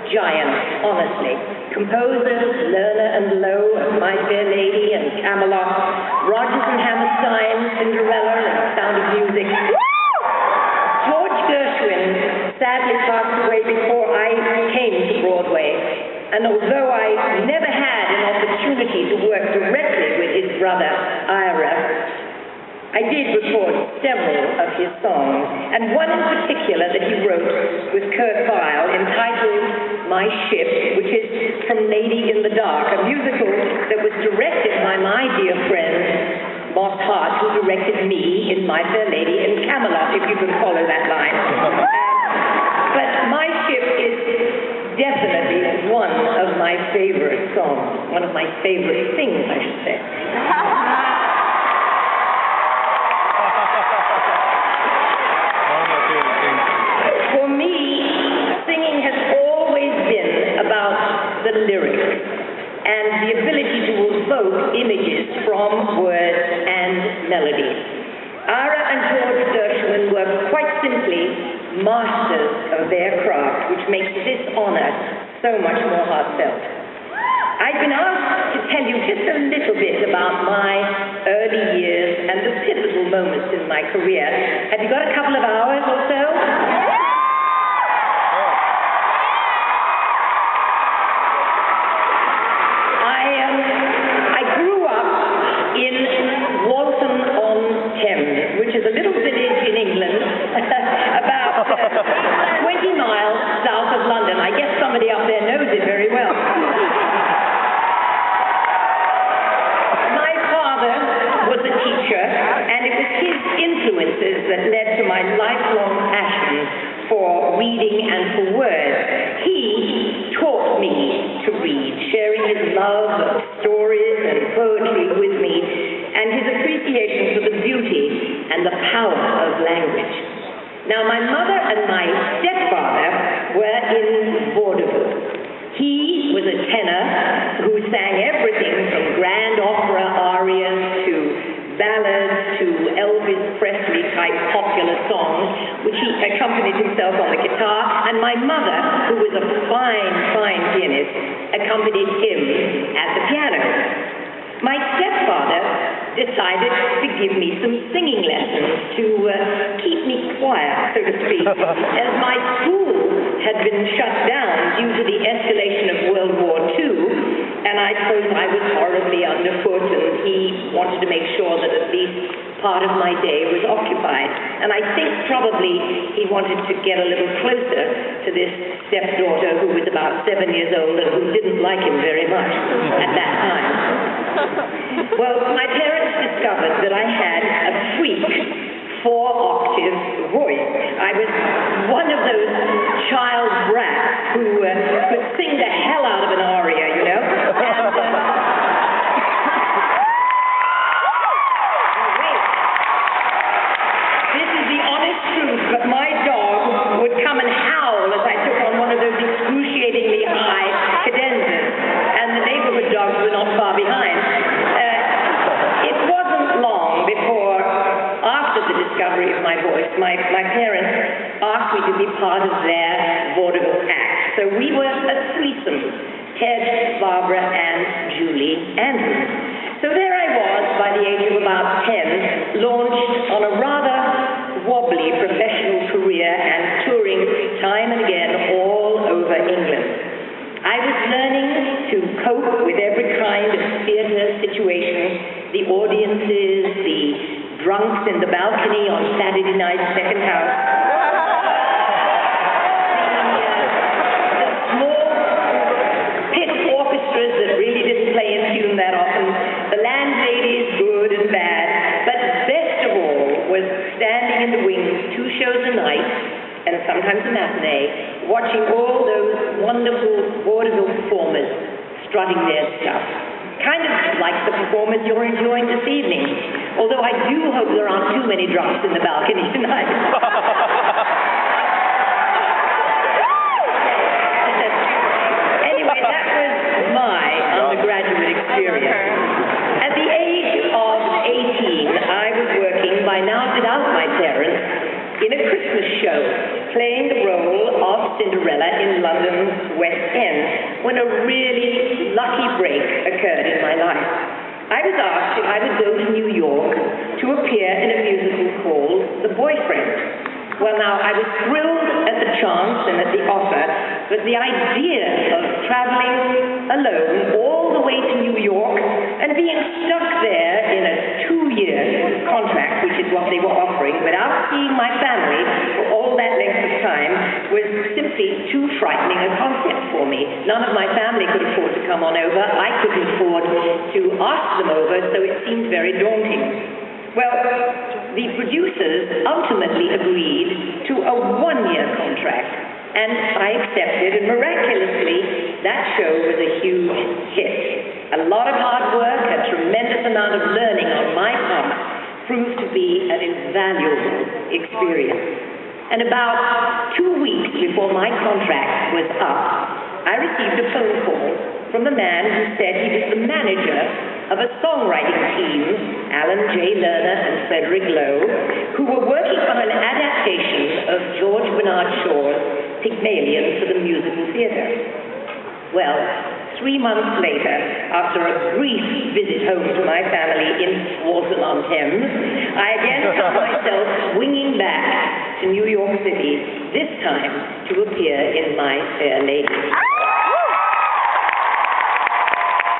giants, honestly. Composers, Lerner and Lowe, My Fair Lady and Camelot, Rodgers and Hammerstein, Cinderella and Sound of Music. George Gershwin sadly passed away before I came to Broadway, and although I never had an opportunity to work directly with his brother, Ira, I did record several of his songs, and one in particular that he wrote with Kurt Weill entitled My Ship, which is from Lady in the Dark, a musical that was directed by my dear friend, Moss Hart, who directed me in My Fair Lady and Camelot, if you can follow that line. But My Ship is definitely one of my favorite songs, one of my favorite things, I should say. For me, singing has always been about the lyrics and the ability to evoke images from words and melodies. Ira and George Gershwin were quite simply masters of their craft, which makes this honor so much more heartfelt. I've been asked to tell you just a little bit about my early years and the pivotal moments in my career. Have you got a couple of hours or so? I grew up in Walton-on-Thames, which is a little village in England, about 20 miles south of London. I guess somebody up there knows it very well. My father was a teacher, and it was his influences that led to my lifelong passion for reading and for words. He taught me to read, sharing his love of stories and poetry with me, and his appreciation for the beauty and the power of language. Now, my mother and my stepfather were in vaudeville. He was a tenor who sang everything from grand opera arias to ballads to Elvis Presley-type popular songs, which he accompanied himself on the guitar, and my mother, who was a fine, fine pianist, accompanied him at the piano. My stepfather decided to give me some singing lessons to keep me quiet, so to speak, as my school had been shut down due to the escalation of World War II, and I suppose I was horribly underfoot, and he wanted to make sure that at least part of my day was occupied. And I think probably he wanted to get a little closer to this stepdaughter who was about 7 years old and who didn't like him very much at that time. Well, my parents discovered that I had a freak 4-octave voice. I was one of those child brats who could sing the hell out of an aria, you know. This is the honest truth, but my dog would come and howl as I took on one of those excruciatingly high cadenzas, and the neighborhood dogs were not far behind. It wasn't long before, after the discovery of my voice, my parents asked me to be part of their vaudeville act. So we were a threesome, Ted, Barbara, and Julie Andrews. So there I was, by the age of about 10, launched on a rather wobbly professional career and touring time and again all over England. I was learning to cope with every kind of theater situation, the audiences, the drunks in the balcony on Saturday night second house, the small pit orchestras that really didn't play in tune that often, the landladies, good and bad, but best of all was standing in the wings 2 shows a night, and sometimes a matinee, watching all those wonderful vaudeville performers strutting their stuff. Kind of like the performance you're enjoying this evening. Although I do hope there aren't too many drunks in the balcony tonight. Anyway, that was my undergraduate experience. At the age of 18, I was working, by now without my parents, in a Christmas show, playing the role of Cinderella in London's West End when a really lucky break occurred in my life. I was asked if I would go to New York to appear in a musical called The Boyfriend. Well, now, I was thrilled at the chance and at the offer, but the idea of traveling alone all the way to New York and being stuck there in a 2-year contract, which is what they were offering, without seeing my family for all that length of time, was simply too frightening a concept for me. None of my family could afford to come on over. I couldn't afford to ask them over, so it seemed very daunting. Well, the producers ultimately agreed to a 1-year contract, and I accepted, and miraculously, that show was a huge hit. A lot of hard work, a tremendous amount of learning on my part proved to be an invaluable experience. And about 2 weeks before my contract was up, I received a phone call from the man who said he was the manager of a songwriting team, Alan J. Lerner and Frederick Lowe, who were working on an adaptation of George Bernard Shaw's Pygmalion for the musical theater. Well, 3 months later, after a brief visit home to my family in Swansea-on-Thames, I again found myself swinging back to New York City, this time to appear in My Fair Lady.